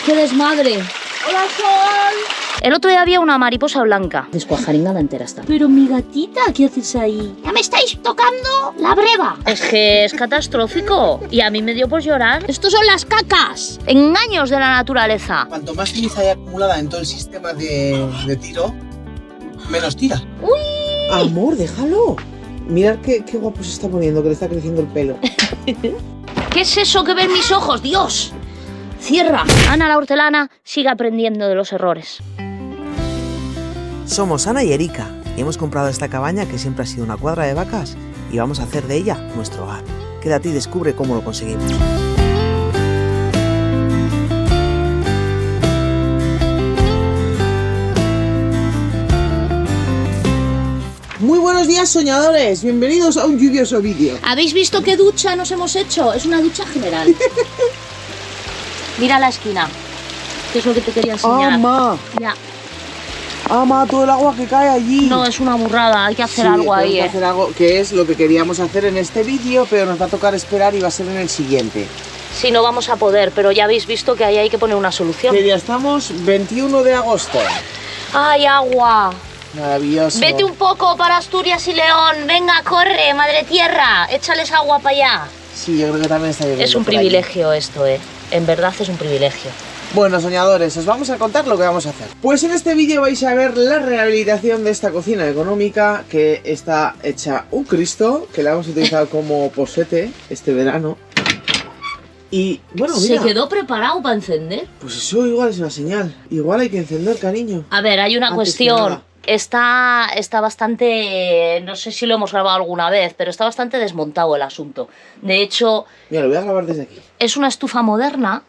¡Qué desmadre! ¡Hola, Sol! El otro día había una mariposa blanca. Descuajaringada entera está. Pero mi gatita, ¿qué haces ahí? ¡Ya me estáis tocando la breva! Es que es catastrófico. Y a mí me dio por llorar. ¡Estos son las cacas! Engaños de la naturaleza. Cuanto más ceniza hay acumulada en todo el sistema de tiro, menos tira. ¡Uy! Amor, déjalo. Mirad qué guapo se está poniendo, que le está creciendo el pelo. ¿Qué es eso que ven mis ojos? ¡Dios! Cierra. Ana la hortelana sigue aprendiendo de los errores. Somos Ana y Erika y hemos comprado esta cabaña que siempre ha sido una cuadra de vacas y vamos a hacer de ella nuestro hogar. Quédate y descubre cómo lo conseguimos. Muy buenos días, soñadores. Bienvenidos a un lluvioso vídeo. ¿Habéis visto qué ducha nos hemos hecho? Es una ducha general. Mira la esquina, que es lo que te quería enseñar. ¡Ama! Ya. ¡Ama! Todo el agua que cae allí. No, es una burrada, hay que hacer Sí, algo ahí. tenemos que hacer algo, que es lo que queríamos hacer en este vídeo, pero nos va a tocar esperar y va a ser en el siguiente. Sí, no vamos a poder, pero ya habéis visto que ahí hay que poner una solución. ¿Qué día estamos? 21 de agosto. ¡Ay, agua! Maravilloso. Vete un poco para Asturias y León. Venga, corre, madre tierra. Échales agua para allá. Sí, yo creo que también está lloviendo. Es un por allí. privilegio esto, En verdad es un privilegio. Bueno, soñadores, os vamos a contar lo que vamos a hacer. Pues en este vídeo vais a ver la rehabilitación de esta cocina económica, que está hecha un Cristo, que la hemos utilizado como posete este verano. Y bueno, mira, ¿Se quedó preparado para encender? pues eso igual es una señal. Igual hay que encender, cariño. A ver, hay una Antes que cuestión. nada. Está bastante, no sé si lo hemos grabado alguna vez, pero está bastante desmontado el asunto. De hecho, Mira, lo voy a grabar desde aquí. es una estufa moderna,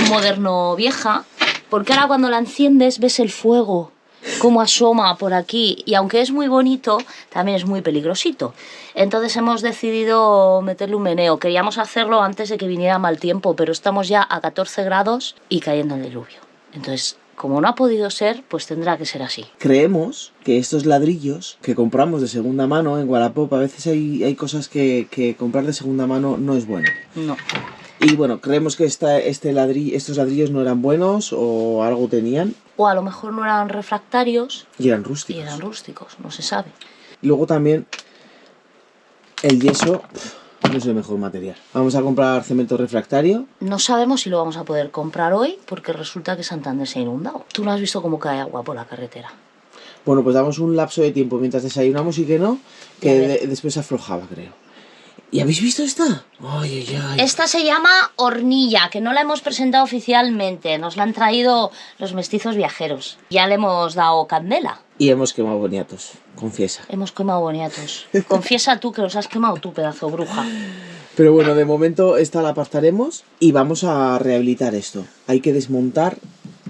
moderno vieja, porque ahora cuando la enciendes ves el fuego, cómo asoma por aquí, y aunque es muy bonito, también es muy peligrosito. Entonces hemos decidido meterle un meneo. Queríamos hacerlo antes de que viniera mal tiempo, pero estamos ya a 14 grados y cayendo el diluvio. Entonces, como no ha podido ser, pues tendrá que ser así. Creemos que estos ladrillos que compramos de segunda mano en Wallapop, a veces hay cosas que comprar de segunda mano no es bueno. No. Y bueno, creemos que estos ladrillos no eran buenos o algo tenían O a lo mejor no eran refractarios y eran y rústicos. eran rústicos, no se sabe. Luego también el yeso no es el mejor material. Vamos a comprar cemento refractario. No sabemos si lo vamos a poder comprar hoy porque resulta que Santander se ha inundado. Tú no has visto cómo cae agua por la carretera. Bueno, pues damos un lapso de tiempo mientras desayunamos y que no, Ya que ves. después aflojaba, creo. ¿Y habéis visto esta? Ay, ay, ay. Esta se llama hornilla, que no la hemos presentado oficialmente. Nos la han traído los mestizos viajeros. Ya le hemos dado candela. Y hemos quemado boniatos, confiesa. Hemos quemado boniatos. Confiesa tú que los has quemado tú, pedazo bruja. Pero bueno, de momento esta la apartaremos y vamos a rehabilitar esto. Hay que desmontar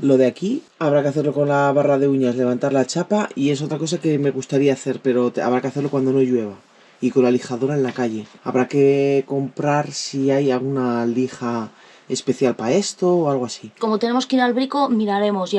lo de aquí, habrá que hacerlo con la barra de uñas, levantar la chapa, y es otra cosa que me gustaría hacer, pero habrá que hacerlo cuando no llueva y con la lijadora en la calle. Habrá que comprar si hay alguna lija especial para esto o algo así. Como tenemos que ir al brico, miraremos y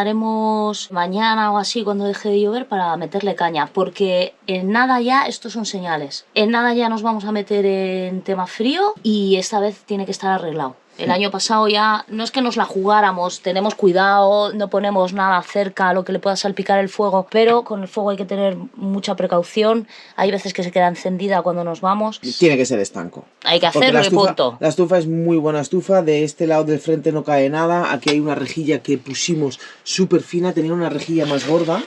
aprovecharemos mañana o así cuando deje de llover para meterle caña, porque en nada ya, estos son señales, en nada ya nos vamos a meter en tema frío y esta vez tiene que estar arreglado. El año pasado ya no es que nos la jugáramos, tenemos cuidado, no ponemos nada cerca a lo que le pueda salpicar el fuego, pero con el fuego hay que tener mucha precaución. Hay veces que se queda encendida cuando nos vamos. Tiene que ser estanco. Hay que Porque hacerlo y punto. la estufa es muy buena estufa, de este lado del frente no cae nada, aquí hay una rejilla que pusimos súper fina, tenía una rejilla más gorda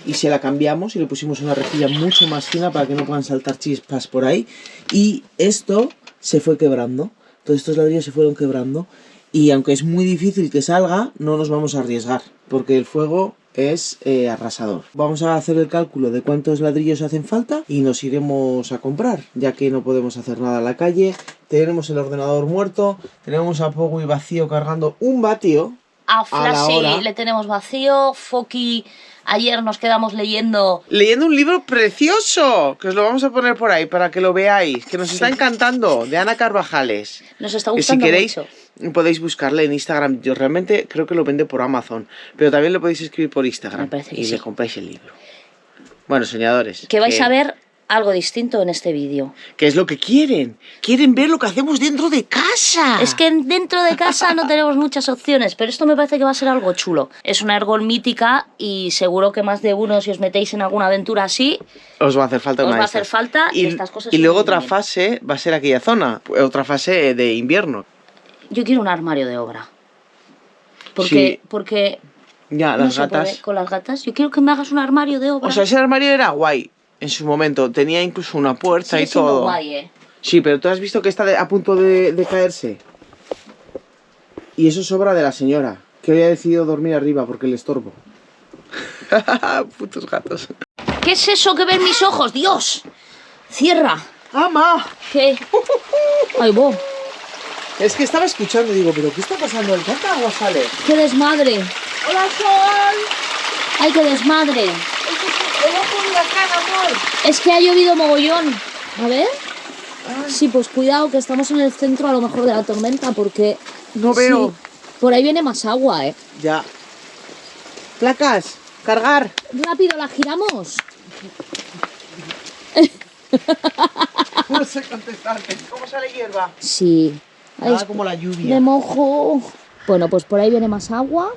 y se la cambiamos y le pusimos una rejilla mucho más fina para que no puedan saltar chispas por ahí, y esto se fue quebrando, todos estos ladrillos se fueron quebrando, y aunque es muy difícil que salga, no nos vamos a arriesgar porque el fuego es arrasador. Vamos a hacer el cálculo de cuántos ladrillos hacen falta y nos iremos a comprar, ya que no podemos hacer nada en la calle. Tenemos el ordenador muerto, tenemos a Pogui vacío cargando un vatio. A a la Flashy hora. le tenemos vacío, Foki ayer nos quedamos leyendo. Leyendo un libro precioso, que os lo vamos a poner por ahí para que lo veáis, que nos está encantando, de Ana Carvajales. Nos está Que si gustando queréis mucho. podéis buscarle en Instagram. Yo realmente creo que lo vende por Amazon, pero también lo podéis escribir por Me Instagram parece que y sí. le compráis el libro. Bueno, soñadores. Que vais a ver algo distinto en este vídeo. ¿Qué es lo que quieren? Quieren ver lo que hacemos dentro de casa. Es que dentro de casa no tenemos muchas opciones, pero esto me parece que va a ser algo chulo. Es una ergon mítica y seguro que más de uno, si os metéis en alguna aventura así, os va a hacer falta os una va a de hacer estas. falta y estas cosas. Y son luego muy otra bien. fase va a ser aquella zona, otra fase de invierno. Yo quiero un armario de obra. Sí. Porque Ya, no las se gatas. puede con las gatas. Yo quiero que me hagas un armario de obra. O sea, ese armario era guay en su momento. Tenía incluso una puerta Sigue y siendo todo. guay, Sí, pero tú has visto que está a punto de caerse. Y eso es obra de la señora, que había decidido dormir arriba porque le estorbo. Putos gatos. ¿Qué es eso que ven mis ojos? ¡Dios! ¡Cierra! ¡Ama! ¿Qué? ¡Ay, vos! Es que estaba escuchando y digo, ¿pero qué está pasando? ¿Cuánta agua sale? ¡Qué desmadre! ¡Hola, Sol! ¡Ay, qué desmadre! ¡El ojo de huracán, amor! Es que ha llovido mogollón. A ver. Sí, pues cuidado que estamos en el centro a lo mejor de la tormenta porque... No veo. Sí, por ahí viene más agua, Ya. Placas, cargar. Rápido, la giramos. No sé contestarte. ¿Cómo sale hierba? Sí. Ay, Nada como la lluvia. me mojo. Bueno, pues por ahí viene más agua.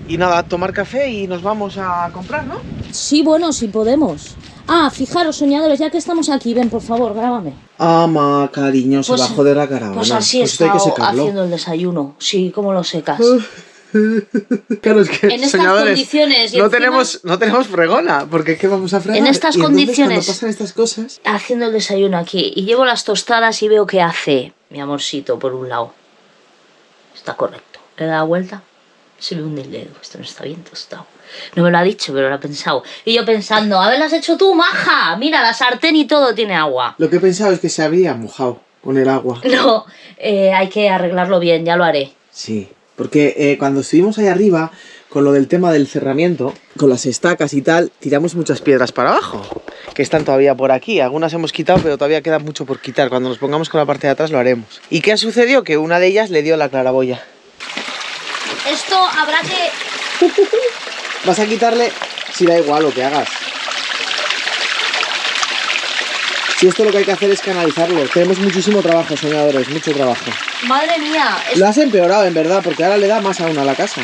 Y nada, tomar café y nos vamos a comprar, ¿no? Sí, bueno, sí podemos. Ah, fijaros, soñadores, ya que estamos aquí, ven, por favor, grábame. Ama, cariño, se Pues- va a joder la caravana. Pues así esto hay que estado secarlo. haciendo el desayuno. Sí, ¿cómo lo secas? Claro, es que, En estas soñadores, condiciones y no, encima- no tenemos fregona, porque ¿qué vamos a fregar? En estas Y entonces, condiciones- cuando pasan estas cosas... Haciendo el desayuno aquí y llevo las tostadas y veo que hace mi amorcito por un lado. Está correcto. Le da vuelta. Se me hunde el dedo. Esto no está bien tostado. No me lo ha dicho, pero lo ha pensado. Y yo pensando, a ver, las has hecho tú, maja. Mira, la sartén y todo tiene agua. Lo que he pensado es que se habría mojado con el agua. No, hay que arreglarlo bien, ya lo haré. Sí, porque cuando estuvimos ahí arriba, con lo del tema del cerramiento, con las estacas y tal, tiramos muchas piedras para abajo, que están todavía por aquí. Algunas hemos quitado, pero todavía queda mucho por quitar. Cuando nos pongamos con la parte de atrás lo haremos. ¿Y qué ha sucedido? Que una de ellas le dio la claraboya. Esto habrá que... Vas a quitarle, si da igual lo que hagas. Si esto lo que hay que hacer es canalizarlo. Tenemos muchísimo trabajo, soñadores, mucho trabajo. Madre mía. Lo has empeorado, en verdad, porque ahora le da más aún a la casa.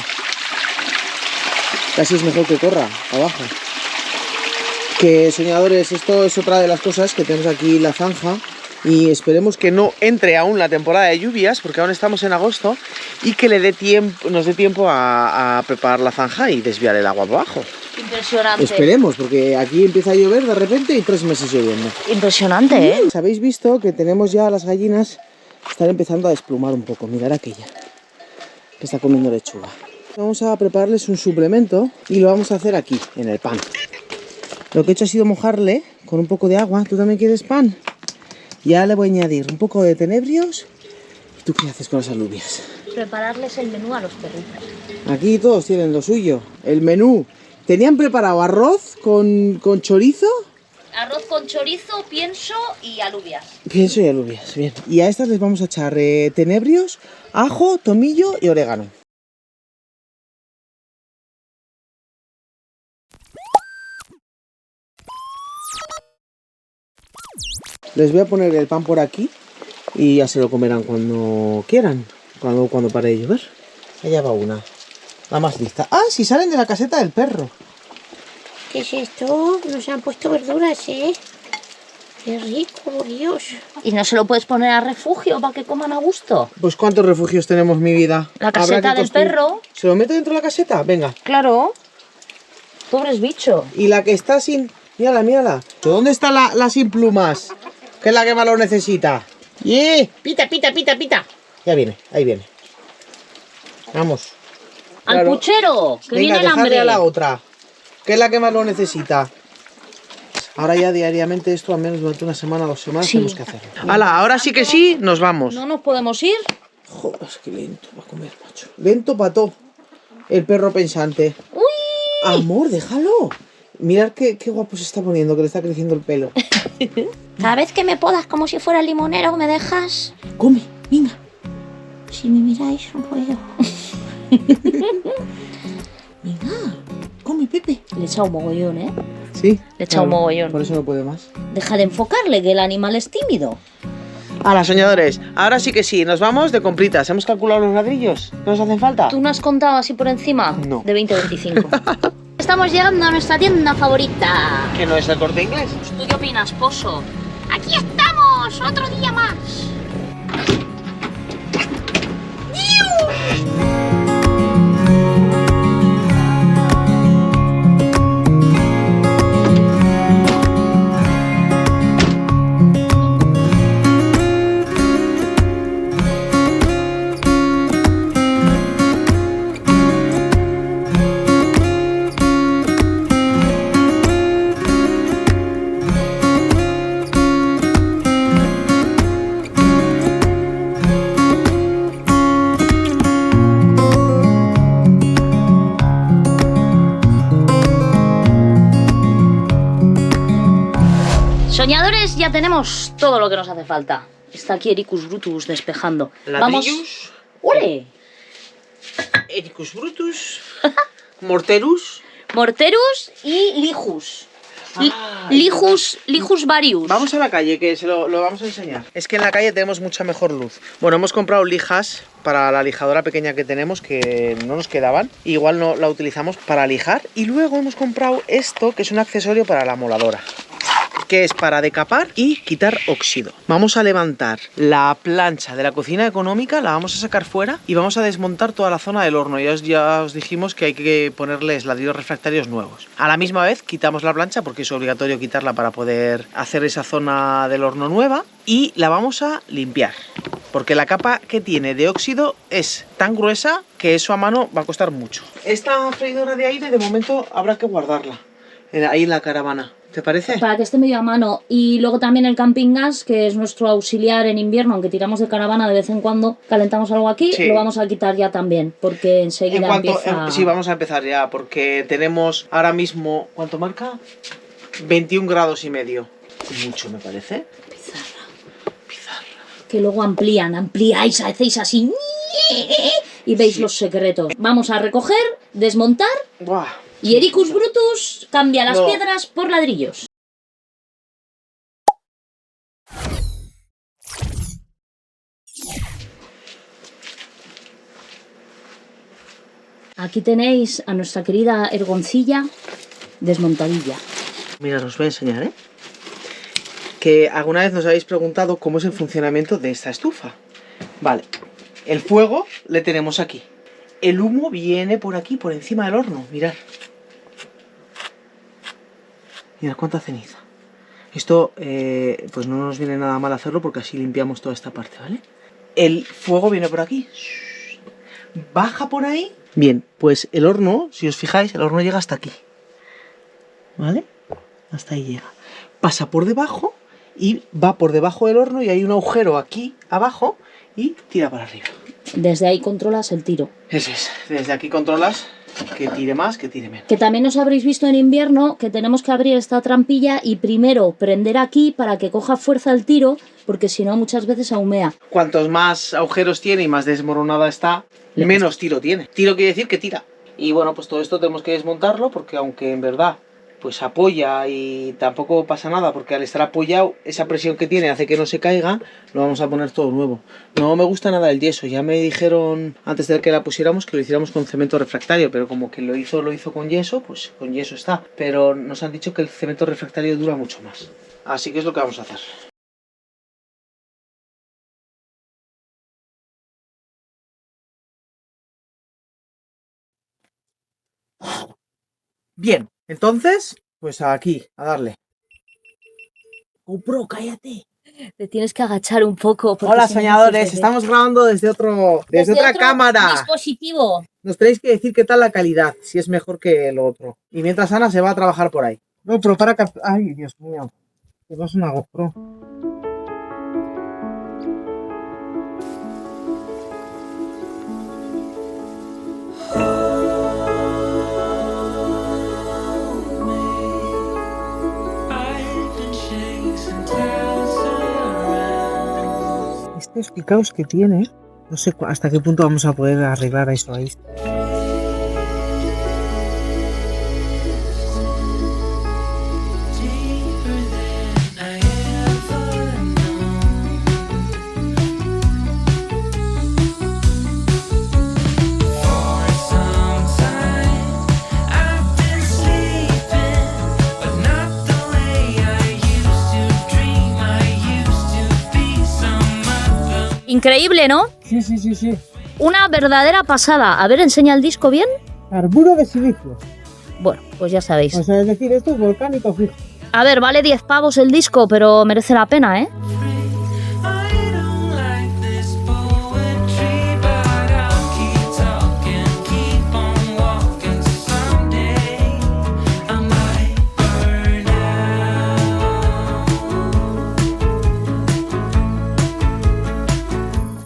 Casi es mejor que corra abajo. Que, soñadores, esto es otra de las cosas que tenemos aquí la zanja. Y esperemos que no entre aún la temporada de lluvias, porque aún estamos en agosto, y que le dé tiempo, nos dé tiempo a preparar la zanja y desviar el agua para abajo. Impresionante. Esperemos, porque aquí empieza a llover de repente y 3 meses lloviendo. Impresionante, ¿eh? Habéis visto que tenemos ya las gallinas, están empezando a desplumar un poco. Mirad aquella, que está comiendo lechuga. Vamos a prepararles un suplemento y lo vamos a hacer aquí, en el pan. Lo que he hecho ha sido mojarle con un poco de agua. ¿Tú también quieres pan? Ya le voy a añadir un poco de tenebrios. ¿Y tú qué haces con las alubias? Prepararles el menú a los perritos. Aquí todos tienen lo suyo. El menú. Tenían preparado arroz con chorizo. Arroz con chorizo, pienso y alubias. Pienso y alubias, bien. Y a estas les vamos a echar tenebrios, ajo, tomillo y orégano. Les voy a poner el pan por aquí y ya se lo comerán cuando quieran, cuando pare de llover. Allá va una, la más lista. Ah, si salen de la caseta del perro. ¿Qué es esto? Nos han puesto verduras, ¿eh? Qué rico, Dios. ¿Y no se lo puedes poner a refugio para que coman a gusto? Pues ¿cuántos refugios tenemos, mi vida? La Habrá caseta que del perro. ¿Se lo mete dentro de la caseta? Venga. Claro. Pobres bicho. Y la que está sin... Mírala, mírala. ¿Dónde está la sin plumas? Que es la que más lo necesita. ¡Yeah! Pita, pita, pita, pita. Ya viene, ahí viene. Vamos. ¡Al Claro. puchero! ¡Que Venga, viene el dejarle hambre! a la otra. Que es la que más lo necesita. Ahora ya diariamente esto, al menos durante una semana o 2 semanas, Sí. tenemos que hacerlo. ¡Hala! Ahora sí que sí, nos vamos. ¿No nos podemos ir? Joder, es que lento va a comer, macho. Lento pató. El perro pensante. ¡Uy! Amor, déjalo. Mirad qué guapo se está poniendo, que le está creciendo el pelo. Cada vez que me podas como si fuera limonero, ¿me dejas? Come, venga. Si me miráis, no puedo. Venga, come, Pepe. Le he echado un mogollón, ¿eh? Sí. Sí. Le he echado un mogollón. Por eso no puede más. Deja de enfocarle, que el animal es tímido. Hola, soñadores. Ahora sí que sí, nos vamos de compritas. ¿Hemos calculado los ladrillos? ¿No nos hacen falta? ¿Tú no has contado así por encima? No. De 20 a 25. Estamos llegando a nuestra tienda favorita. ¿Que no es el Corte Inglés? ¿Tú qué opinas, Pozo? Aquí estamos, otro día más. Soñadores, ya tenemos todo lo que nos hace falta. Está aquí Ericus Brutus despejando. Vamos. Ladrillos. ¡Ole! Ericus Brutus. Morterus. Morterus y Lijus. Lijus varius. Vamos a la calle, que se lo vamos a enseñar. Es que en la calle tenemos mucha mejor luz. Bueno, hemos comprado lijas para la lijadora pequeña que tenemos, que no nos quedaban. Igual no la utilizamos para lijar. Y luego hemos comprado esto, que es un accesorio para la moladora, que es para decapar y quitar óxido. Vamos a levantar la plancha de la cocina económica, la vamos a sacar fuera y vamos a desmontar toda la zona del horno. Ya os dijimos que hay que ponerles ladrillos refractarios nuevos. A la misma vez quitamos la plancha, porque es obligatorio quitarla para poder hacer esa zona del horno nueva, y la vamos a limpiar, porque la capa que tiene de óxido es tan gruesa que eso a mano va a costar mucho. Esta freidora de aire de momento habrá que guardarla ahí en la caravana. ¿Te parece? Para que esté medio a mano. Y luego también el camping gas, que es nuestro auxiliar en invierno, aunque tiramos de caravana de vez en cuando, calentamos algo aquí, Sí. lo vamos a quitar ya también, porque enseguida empieza... Sí, vamos a empezar ya, porque tenemos ahora mismo, ¿cuánto marca? 21 grados y medio. Mucho, me parece. Pizarra. Que luego ampliáis, hacéis así y veis los secretos. Vamos a recoger, desmontar, Buah. y Ericus Brutus cambia las No. piedras por ladrillos. Aquí tenéis a nuestra querida ergoncilla desmontadilla. Mira, os voy a enseñar, ¿eh? Que alguna vez nos habéis preguntado cómo es el funcionamiento de esta estufa. Vale, el fuego le tenemos aquí. El humo viene por aquí, por encima del horno, mirad. Mirad cuánta ceniza. Esto, pues no nos viene nada mal hacerlo, porque así limpiamos toda esta parte, ¿vale? El fuego viene por aquí. Baja por ahí. Bien, pues el horno, si os fijáis, el horno llega hasta aquí. ¿Vale? Hasta ahí llega. Pasa por debajo y va por debajo del horno, y hay un agujero aquí abajo y tira para arriba. Desde ahí controlas el tiro. Eso es. Desde aquí controlas que tire más, que tire menos. Que también os habréis visto en invierno que tenemos que abrir esta trampilla y primero prender aquí para que coja fuerza el tiro, porque si no muchas veces ahumea. Cuantos más agujeros tiene y más desmoronada está, menos tiro tiene. Tiro quiere decir que tira. Y bueno, pues todo esto tenemos que desmontarlo, porque aunque en verdad pues apoya y tampoco pasa nada, porque al estar apoyado esa presión que tiene hace que no se caiga, lo vamos a poner todo nuevo. No me gusta nada el yeso. Ya me dijeron antes de que la pusiéramos que lo hiciéramos con cemento refractario, pero como que lo hizo con yeso, pues con yeso está. Pero nos han dicho que el cemento refractario dura mucho más. Así que es lo que vamos a hacer. Bien, entonces, pues aquí, a darle. GoPro, cállate. Te tienes que agachar un poco. Hola, soñadores, estamos grabando desde otra cámara. Dispositivo. Nos tenéis que decir qué tal la calidad, si es mejor que lo otro. Y mientras Ana se va a trabajar por ahí. No, pero para que... Ay, Dios mío. Que no es una GoPro. Estos picados que tiene, no sé hasta qué punto vamos a poder arreglar eso ahí. Increíble, ¿no? Sí, sí, sí, sí. Una verdadera pasada. A ver, enseña el disco bien. Carburo de silicio. Bueno, pues ya sabéis. O sea, es decir, esto es volcánico fijo. A ver, vale 10 pavos el disco, pero merece la pena, ¿eh?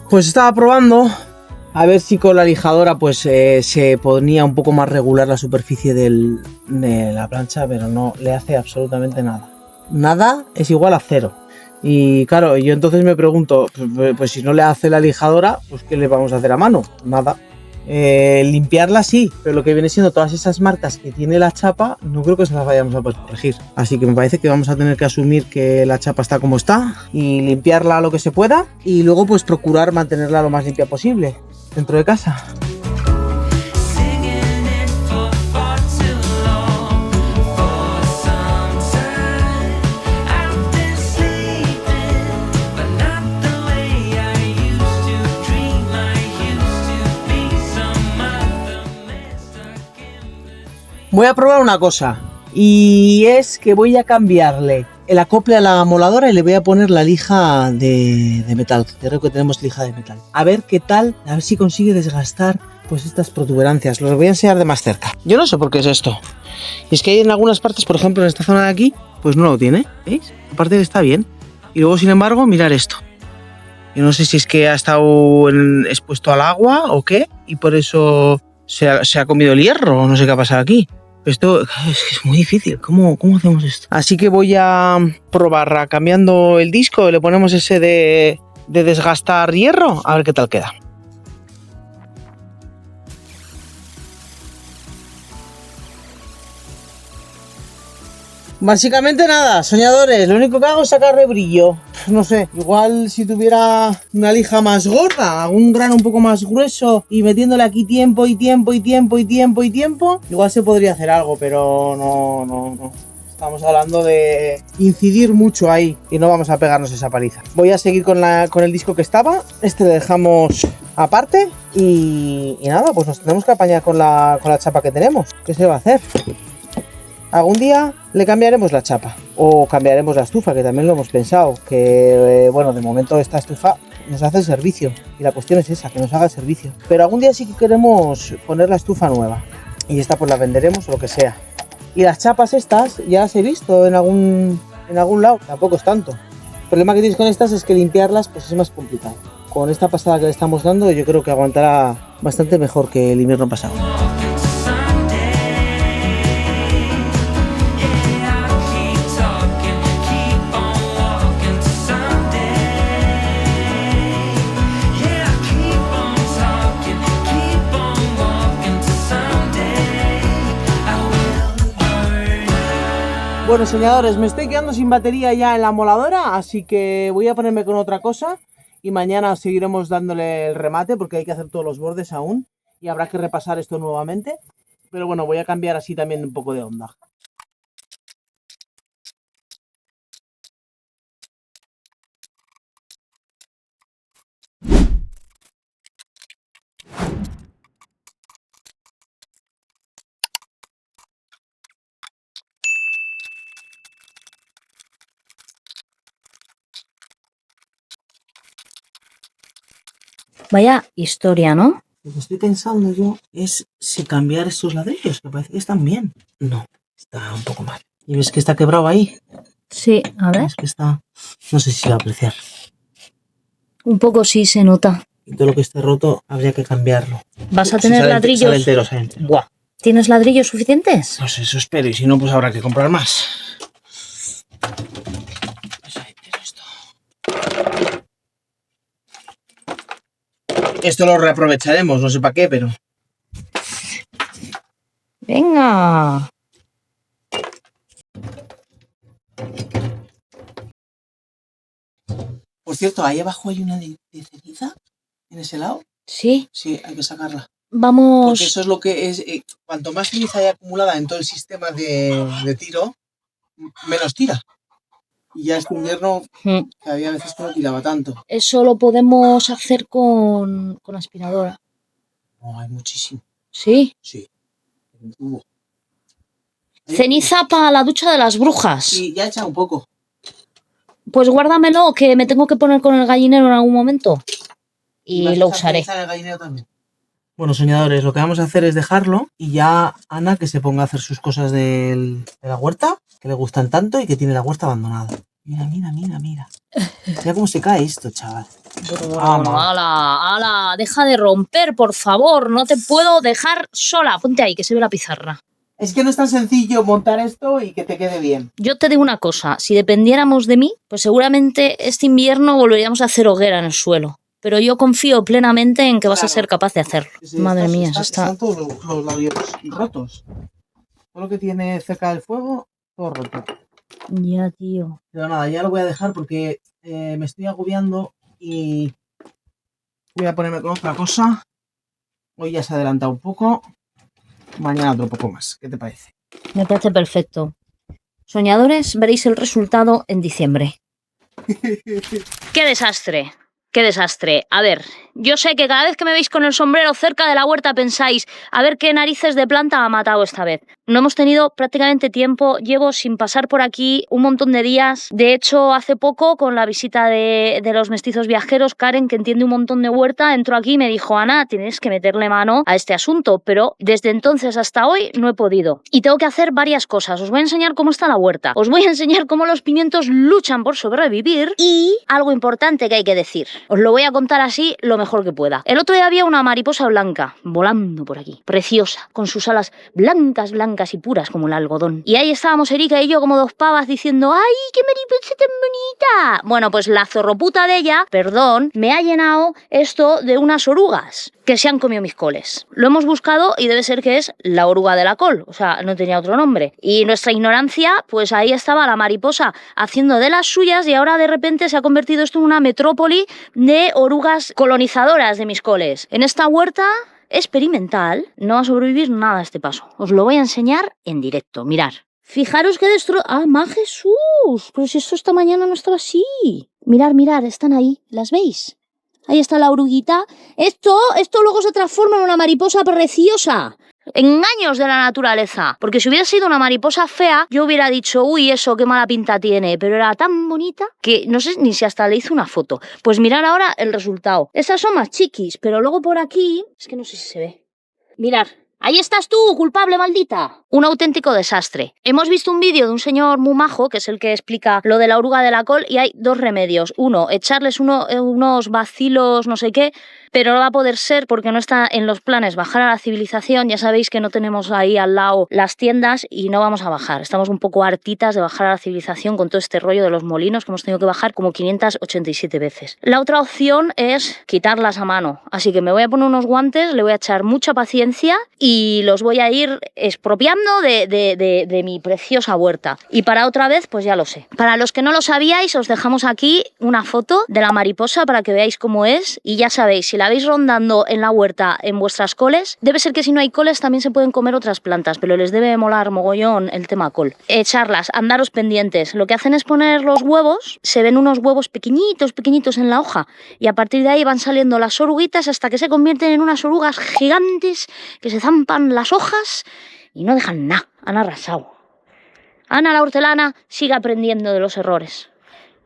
Pues estaba probando a ver si con la lijadora pues se ponía un poco más regular la superficie de la plancha, pero no le hace absolutamente nada. Nada es igual a cero. Y claro, yo entonces me pregunto, pues si no le hace la lijadora, pues ¿qué le vamos a hacer a mano? Nada. Limpiarla sí, pero lo que viene siendo todas esas marcas que tiene la chapa, no creo que se las vayamos a poder corregir. Así que me parece que vamos a tener que asumir que la chapa está como está y limpiarla lo que se pueda y luego pues procurar mantenerla lo más limpia posible dentro de casa. Voy a probar una cosa y es que voy a cambiarle el acople a la moladora y le voy a poner la lija de metal. Creo que tenemos lija de metal. A ver qué tal, a ver si consigue desgastar pues estas protuberancias. Los voy a enseñar de más cerca. Yo no sé por qué es esto. Y es que hay en algunas partes, por ejemplo en esta zona de aquí, pues no lo tiene. ¿Veis? Aparte que está bien. Y luego sin embargo, mirar esto. Yo no sé si es que ha estado expuesto al agua o qué y por eso se ha comido el hierro o no sé qué ha pasado aquí. Esto es muy difícil. ¿Cómo hacemos esto? Así que voy a probar cambiando el disco. Le ponemos ese de desgastar hierro. A ver qué tal queda. Básicamente nada, soñadores. Lo único que hago es sacarle brillo. No sé, igual si tuviera una lija más gorda, un grano un poco más grueso y metiéndole aquí tiempo y tiempo y tiempo y tiempo y tiempo, igual se podría hacer algo, pero no. Estamos hablando de incidir mucho ahí y no vamos a pegarnos esa paliza. Voy a seguir con el disco que estaba. Este lo dejamos aparte y nada, pues nos tenemos que apañar con la chapa que tenemos. ¿Qué se va a hacer? Algún día le cambiaremos la chapa o cambiaremos la estufa, que también lo hemos pensado, que bueno, de momento esta estufa nos hace el servicio y la cuestión es esa, que nos haga el servicio. Pero algún día sí que queremos poner la estufa nueva y esta pues la venderemos o lo que sea. Y las chapas estas ya las he visto en algún lado, tampoco es tanto. El problema que tienes con estas es que limpiarlas pues es más complicado. Con esta pasada que le estamos dando yo creo que aguantará bastante mejor que el invierno pasado. Bueno, soñadores, me estoy quedando sin batería ya en la moladora, así que voy a ponerme con otra cosa y mañana seguiremos dándole el remate porque hay que hacer todos los bordes aún y habrá que repasar esto nuevamente. Pero bueno, voy a cambiar así también un poco de onda. Vaya historia, ¿no? Lo que estoy pensando yo es si cambiar estos ladrillos, que parece que están bien. No, está un poco mal. ¿Y ves que está quebrado ahí? Sí, a ver. Es que está... No sé si se va a apreciar. Un poco sí se nota. Y todo lo que esté roto habría que cambiarlo. ¿Vas a tener ladrillos? Sale entero, sale entero. Buah. ¿Tienes ladrillos suficientes? Pues eso espero, y si no, pues habrá que comprar más. Esto lo reaprovecharemos, no sé para qué, pero... Venga. Por cierto, ahí abajo hay una de ceniza, en ese lado. Sí. Sí, hay que sacarla. Vamos. Porque eso es lo que es... cuanto más ceniza hay acumulada en todo el sistema de tiro, menos tira. Y ya este invierno Mm. que había veces que no tiraba tanto. Eso lo podemos hacer con aspiradora. No, hay muchísimo. ¿Sí? Sí. En tubo. Ceniza para la ducha de las brujas. Sí, ya echa un poco. Pues guárdamelo, que me tengo que poner con el gallinero en algún momento. Y lo usaré. El gallinero también. Bueno, soñadores, lo que vamos a hacer es dejarlo y ya Ana que se ponga a hacer sus cosas de la huerta, que le gustan tanto y que tiene la huerta abandonada. Mira, mira, mira, mira. Mira cómo se cae esto, chaval. Bueno, ala, deja de romper, por favor. No te puedo dejar sola. Ponte ahí, que se ve la pizarra. Es que no es tan sencillo montar esto y que te quede bien. Yo te digo una cosa, si dependiéramos de mí, pues seguramente este invierno volveríamos a hacer hoguera en el suelo. Pero yo confío plenamente en que vas a ser capaz de hacerlo. Madre mía, se está... Están todos los labios rotos. Todo lo que tiene cerca del fuego, todo roto. Ya, tío. Pero nada, ya lo voy a dejar porque me estoy agobiando y voy a ponerme con otra cosa. Hoy ya se ha adelantado un poco. Mañana otro poco más. ¿Qué te parece? Me parece perfecto. Soñadores, veréis el resultado en diciembre. ¡Qué desastre! ¡Qué desastre! A ver, yo sé que cada vez que me veis con el sombrero cerca de la huerta pensáis, a ver qué narices de planta ha matado esta vez. No hemos tenido prácticamente tiempo, llevo sin pasar por aquí un montón de días. De hecho, hace poco, con la visita de los mestizos viajeros, Karen, que entiende un montón de huerta, entró aquí y me dijo, Ana, tienes que meterle mano a este asunto, pero desde entonces hasta hoy no he podido. Y tengo que hacer varias cosas. Os voy a enseñar cómo está la huerta, os voy a enseñar cómo los pimientos luchan por sobrevivir y algo importante que hay que decir. Os lo voy a contar así lo mejor que pueda. El otro día había una mariposa blanca volando por aquí, preciosa, con sus alas blancas y puras como el algodón. Y ahí estábamos Erika y yo como dos pavas diciendo ¡ay, qué mariposa tan bonita! Bueno, pues la zorroputa de ella, perdón, me ha llenado esto de unas orugas que se han comido mis coles. Lo hemos buscado y debe ser que es la oruga de la col, o sea, no tenía otro nombre. Y nuestra ignorancia, pues ahí estaba la mariposa haciendo de las suyas y ahora de repente se ha convertido esto en una metrópoli de orugas colonizadoras de mis coles. En esta huerta experimental no va a sobrevivir nada a este paso. Os lo voy a enseñar en directo, mirar. Fijaros que ¡ah, ma Jesús! Pero si esto esta mañana no estaba así. Mirar, están ahí, ¿las veis? Ahí está la oruguita. Esto luego se transforma en una mariposa preciosa. Engaños de la naturaleza. Porque si hubiera sido una mariposa fea, yo hubiera dicho, uy, eso, qué mala pinta tiene. Pero era tan bonita que no sé ni si hasta le hice una foto. Pues mirar ahora el resultado. Esas son más chiquis, pero luego por aquí... Es que no sé si se ve. Mirar. ¡Ahí estás tú, culpable maldita! Un auténtico desastre. Hemos visto un vídeo de un señor muy majo, que es el que explica lo de la oruga de la col, y hay dos remedios. Uno, echarles unos bacilos no sé qué, pero no va a poder ser porque no está en los planes bajar a la civilización. Ya sabéis que no tenemos ahí al lado las tiendas y no vamos a bajar. Estamos un poco hartitas de bajar a la civilización con todo este rollo de los molinos que hemos tenido que bajar como 587 veces. La otra opción es quitarlas a mano. Así que me voy a poner unos guantes, le voy a echar mucha paciencia y los voy a ir expropiando de mi preciosa huerta. Y para otra vez, pues ya lo sé. Para los que no lo sabíais, os dejamos aquí una foto de la mariposa para que veáis cómo es. Y ya sabéis, si la veis rondando en la huerta en vuestras coles, debe ser que si no hay coles también se pueden comer otras plantas, pero les debe molar mogollón el tema col. Echarlas, andaros pendientes. Lo que hacen es poner los huevos, se ven unos huevos pequeñitos en la hoja y a partir de ahí van saliendo las oruguitas hasta que se convierten en unas orugas gigantes que se zampan las hojas y no dejan nada. Han arrasado. Ana la hortelana sigue aprendiendo de los errores.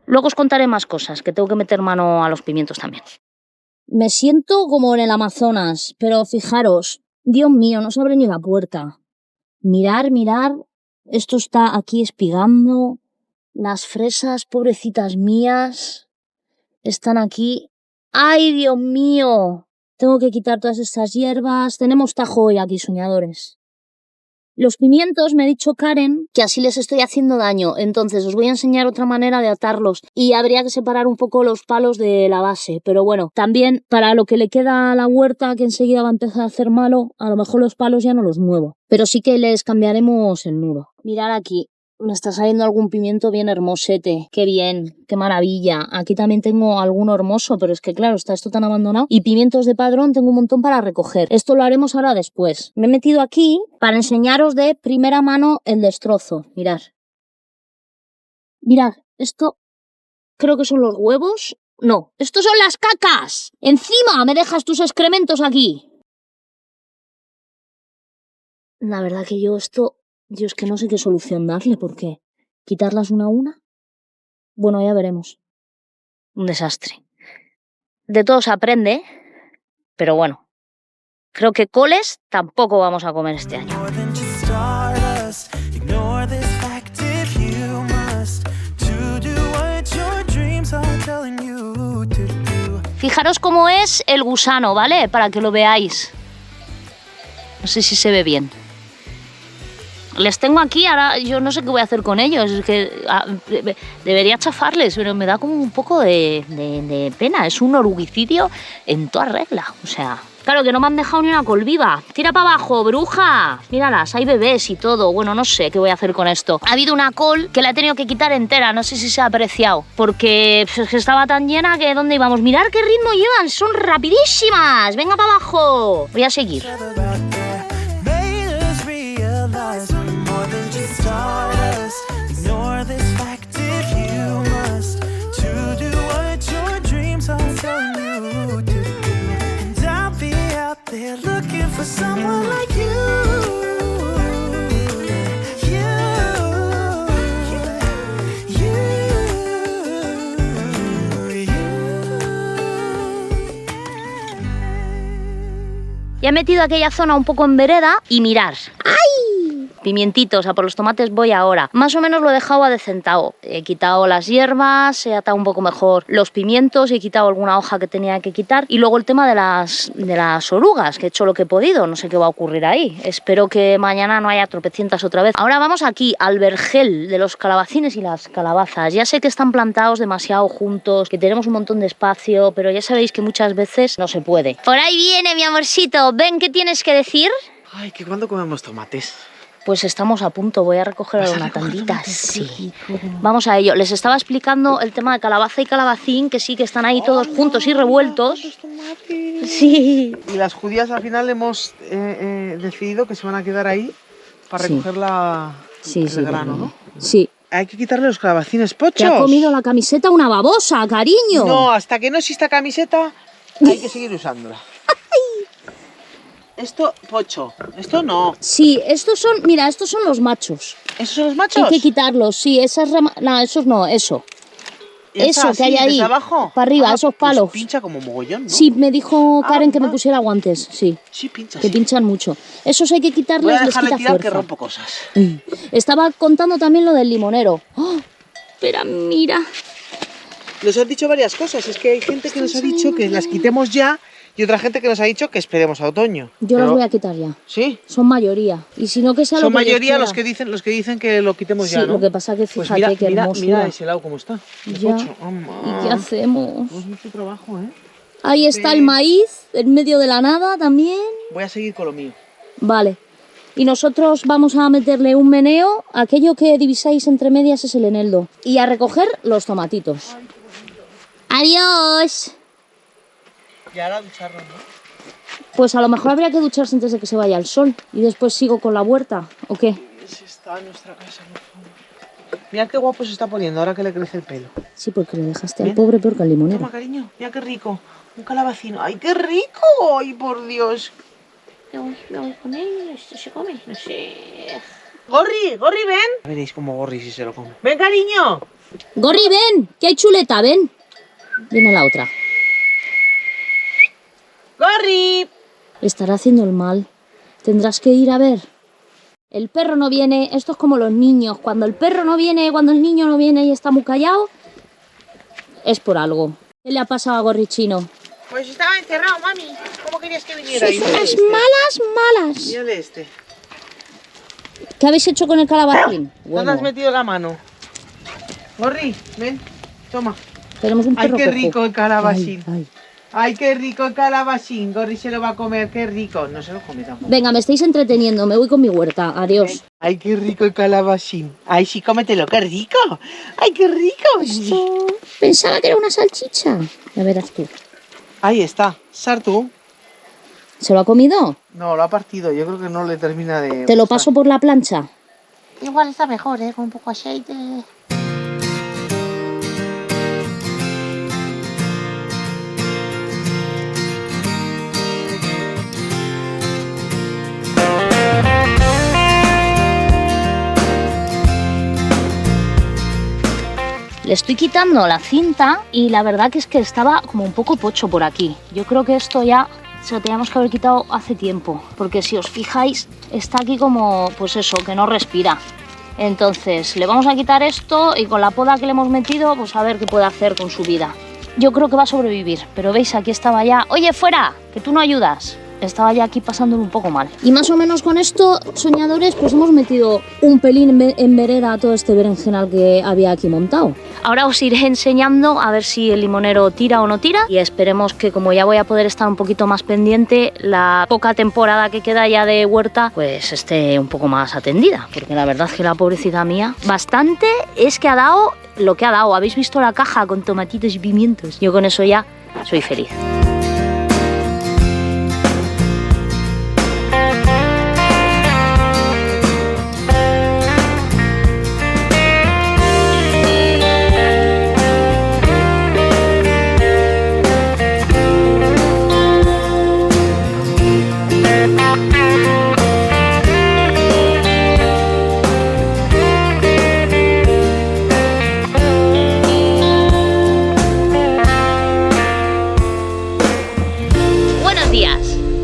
Luego os contaré más cosas, que tengo que meter mano a los pimientos también. Me siento como en el Amazonas, pero fijaros, Dios mío, no se abre ni la puerta. Mirar, esto está aquí espigando. Las fresas, pobrecitas mías, están aquí. ¡Ay, Dios mío! Tengo que quitar todas estas hierbas. Tenemos tajo hoy aquí, soñadores. Los pimientos, me ha dicho Karen, que así les estoy haciendo daño, entonces os voy a enseñar otra manera de atarlos y habría que separar un poco los palos de la base, pero bueno, también para lo que le queda a la huerta, que enseguida va a empezar a hacer malo, a lo mejor los palos ya no los muevo, pero sí que les cambiaremos el nudo. Mirad aquí. Me está saliendo algún pimiento bien hermosete. Qué bien, qué maravilla. Aquí también tengo alguno hermoso, pero es que claro, está esto tan abandonado. Y pimientos de padrón tengo un montón para recoger. Esto lo haremos ahora después. Me he metido aquí para enseñaros de primera mano el destrozo. Mirad. Mirad, Esto creo que son los huevos. No, estos son las cacas. Encima me dejas tus excrementos aquí. La verdad que yo es que no sé qué solución darle, porque quitarlas una a una. Bueno, ya veremos. Un desastre. De todo se aprende, pero bueno. Creo que coles tampoco vamos a comer este año. Fijaros cómo es el gusano, ¿vale? Para que lo veáis. No sé si se ve bien. Les tengo aquí, ahora yo no sé qué voy a hacer con ellos. Es que debería chafarles, pero me da como un poco de pena. Es un orguicidio en toda regla. O sea, claro que no me han dejado ni una col viva. Tira para abajo, bruja. Míralas, hay bebés y todo. Bueno, no sé qué voy a hacer con esto. Ha habido una col que la he tenido que quitar entera. No sé si se ha apreciado. Porque pues, estaba tan llena que ¿dónde íbamos? Mirad qué ritmo llevan. Son rapidísimas. Venga para abajo. Voy a seguir. Ya he metido aquella zona un poco en vereda y mirar. ¡Ay! Pimientitos, a por los tomates voy ahora. Más o menos lo he dejado adecentado. He quitado las hierbas, he atado un poco mejor los pimientos, he quitado alguna hoja que tenía que quitar. Y luego el tema de las orugas, que he hecho lo que he podido. No sé qué va a ocurrir ahí. Espero que mañana no haya tropecientas otra vez. Ahora vamos aquí al vergel de los calabacines y las calabazas. Ya sé que están plantados demasiado juntos, que tenemos un montón de espacio, pero ya sabéis que muchas veces no se puede. Por ahí viene, mi amorcito. Ven, ¿qué tienes que decir? Ay, que cuando comemos tomates. Pues estamos a punto, voy a recoger una tandita. Sí. Vamos a ello. Les estaba explicando el tema de calabaza y calabacín, que sí, que están ahí todos juntos y revueltos. Sí. Y las judías al final hemos decidido que se van a quedar ahí para recoger el grano, ¿no? Sí. Hay que quitarle los calabacines pochos. Te ha comido la camiseta una babosa, cariño. No, hasta que no exista camiseta hay que seguir usándola. Esto, pocho, esto no. Sí, estos son los machos. ¿Esos son los machos? Hay que quitarlos, sí, esas ramas... No, esos no, eso. Eso que hay ahí, abajo? para arriba, esos palos. Pues pincha como mogollón, ¿no? Sí, me dijo Karen que me pusiera guantes, sí. Sí, pincha, que pinchan mucho. Esos hay que quitarles, voy a les dejarle quita tirar fuerza. que rompo cosas. Estaba contando también lo del limonero. ¡Oh! Pero mira. Nos han dicho varias cosas, es que hay gente que nos ha dicho que las quitemos ya y otra gente que nos ha dicho que esperemos a otoño. Yo las voy a quitar ya. ¿Sí? Son mayoría. Y si no, que sea son lo que mayoría los que dicen que lo quitemos sí, ya, ¿no? lo que pasa que fíjate pues que hermoso. Mira ese lado cómo está. Ya. ¿Y qué hacemos? Pues mucho trabajo, ¿eh? Ahí está el maíz, en medio de la nada también. Voy a seguir con lo mío. Vale. Y nosotros vamos a meterle un meneo. Aquello que divisáis entre medias es el eneldo. Y a recoger los tomatitos. ¡Adiós! Y ahora ducharnos, ¿no? Pues a lo mejor habría que ducharse antes de que se vaya el sol. Y después sigo con la huerta, ¿o qué? Ese está en nuestra casa, por favor. Mira qué guapo se está poniendo ahora que le crece el pelo. Sí, porque le dejaste al pobre peor que al limonero. Toma, cariño, mira qué rico. Un calabacino. ¡Ay, qué rico! ¡Ay, por Dios! Me voy con él, esto se come, no sé. ¡Gorri! ¡Gorri, ven! Veréis cómo Gorri si se lo come. ¡Ven, cariño! Gorri, ven, que hay chuleta, ven. Viene la otra. ¡Gorri! Estará haciendo el mal. Tendrás que ir a ver. El perro no viene, esto es como los niños. Cuando el perro no viene, cuando el niño no viene y está muy callado, es por algo. ¿Qué le ha pasado a Gorri Chino? Pues estaba encerrado, mami. ¿Cómo querías que viniera? Sois unas malas. Mírale este. ¿Qué habéis hecho con el calabacín? ¿Dónde has metido la mano? Gorri, ven, toma. Tenemos un perro Ay, qué cojo. rico el calabacín. Ay. Ay, qué rico el calabacín. Gorri se lo va a comer, qué rico. No se lo come tampoco. Venga, me estáis entreteniendo, me voy con mi huerta. Adiós. Ay, qué rico el calabacín. Ay, sí, cómetelo, qué rico. Ay, qué rico. Esto... Pensaba que era una salchicha. Ya verás tú. Ahí está. Sartu. ¿Se lo ha comido? No, lo ha partido. Yo creo que no le termina de... Te lo paso por la plancha. Igual está mejor, ¿eh? Con un poco de aceite. Le estoy quitando la cinta y la verdad que es que estaba como un poco pocho por aquí. Yo creo que esto ya se lo teníamos que haber quitado hace tiempo, porque si os fijáis está aquí como, pues eso, que no respira. Entonces le vamos a quitar esto y con la poda que le hemos metido, pues a ver qué puede hacer con su vida. Yo creo que va a sobrevivir, pero veis, aquí estaba ya... ¡Oye, fuera! ¡Que tú no ayudas! Estaba ya aquí pasándolo un poco mal. Y más o menos con esto, soñadores, pues hemos metido un pelín en vereda a todo este berenjenal que había aquí montado. Ahora os iré enseñando a ver si el limonero tira o no tira y esperemos que, como ya voy a poder estar un poquito más pendiente, la poca temporada que queda ya de huerta pues esté un poco más atendida, porque la verdad es que la pobrecita mía bastante es que ha dado lo que ha dado. Habéis visto la caja con tomatitos y pimientos. Yo con eso ya soy feliz.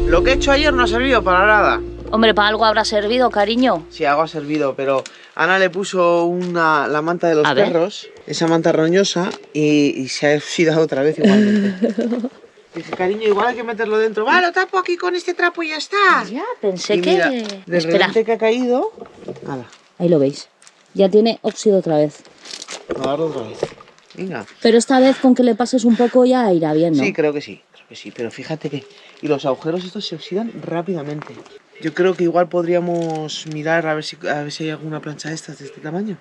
Lo que he hecho ayer no ha servido para nada. Hombre, para algo habrá servido, cariño. Sí, algo ha servido, pero Ana le puso la manta de los perros, esa manta roñosa, y se ha oxidado otra vez igualmente. Dije, cariño, igual hay que meterlo dentro. Va, lo tapo aquí con este trapo y ya está. Ya, pensé y que... Mira, de repente que ha caído... Ala. Ahí lo veis. Ya tiene óxido otra vez. A darlo otra vez. Venga. Pero esta vez con que le pases un poco ya irá bien, ¿no? Sí, creo que sí. Pero fíjate que... Y los agujeros estos se oxidan rápidamente. Yo creo que igual podríamos mirar a ver si hay alguna plancha de estas de este tamaño.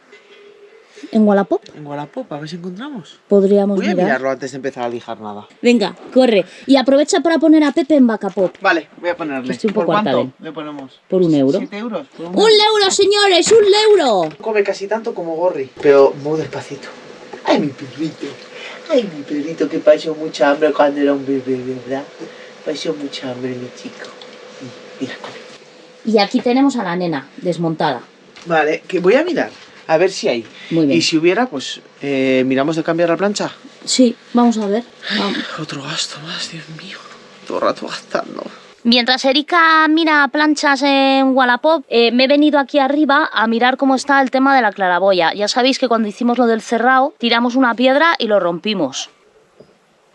¿En Wallapop? En Wallapop, a ver si encontramos. Podríamos mirar. Voy a mirarlo antes de empezar a lijar nada. Venga, corre. Y aprovecha para poner a Pepe en Vacapop. Vale, voy a ponerle. Estoy un poco ¿Por cuánto harta le ponemos? ¿Por 1 euro? 7 euros. ¡Un euro, señores! ¡Un euro! Come casi tanto como Gorri, pero muy despacito. ¡Ay, mi perrito! ¡Ay, mi perrito, que pasó mucha hambre cuando era un bebé, ¿verdad? Pasó mucha hambre, mi chico. Mira, come. Y aquí tenemos a la nena, desmontada. Vale, que voy a mirar, a ver si hay. Muy bien. Y si hubiera, pues, miramos de cambiar la plancha. Sí, vamos a ver. Vamos. Otro gasto más, Dios mío. Todo el rato gastando. Mientras Erika mira planchas en Wallapop, me he venido aquí arriba a mirar cómo está el tema de la claraboya. Ya sabéis que cuando hicimos lo del cerrado, tiramos una piedra y lo rompimos.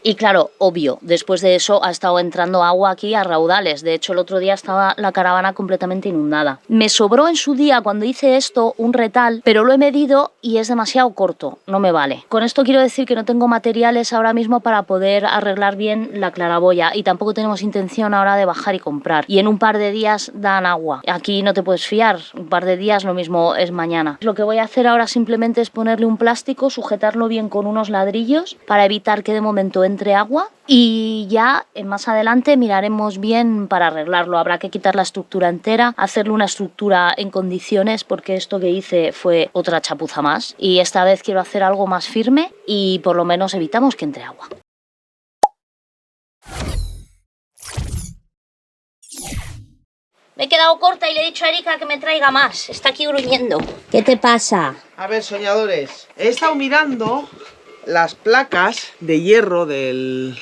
Y claro, obvio, después de eso ha estado entrando agua aquí a raudales. De hecho, el otro día estaba la caravana completamente inundada. Me sobró en su día, cuando hice esto, un retal, pero lo he medido y es demasiado corto, no me vale. Con esto quiero decir que no tengo materiales ahora mismo para poder arreglar bien la claraboya y tampoco tenemos intención ahora de bajar y comprar. Y en un par de días dan agua. Aquí no te puedes fiar, un par de días lo mismo es mañana. Lo que voy a hacer ahora simplemente es ponerle un plástico, sujetarlo bien con unos ladrillos para evitar que de momento entre agua y ya más adelante miraremos bien para arreglarlo. Habrá que quitar la estructura entera, hacerle una estructura en condiciones porque esto que hice fue otra chapuza más y esta vez quiero hacer algo más firme y por lo menos evitamos que entre agua. Me he quedado corta y le he dicho a Erika que me traiga más. Está aquí gruñendo. ¿Qué te pasa? A ver, soñadores, he estado mirando las placas de hierro en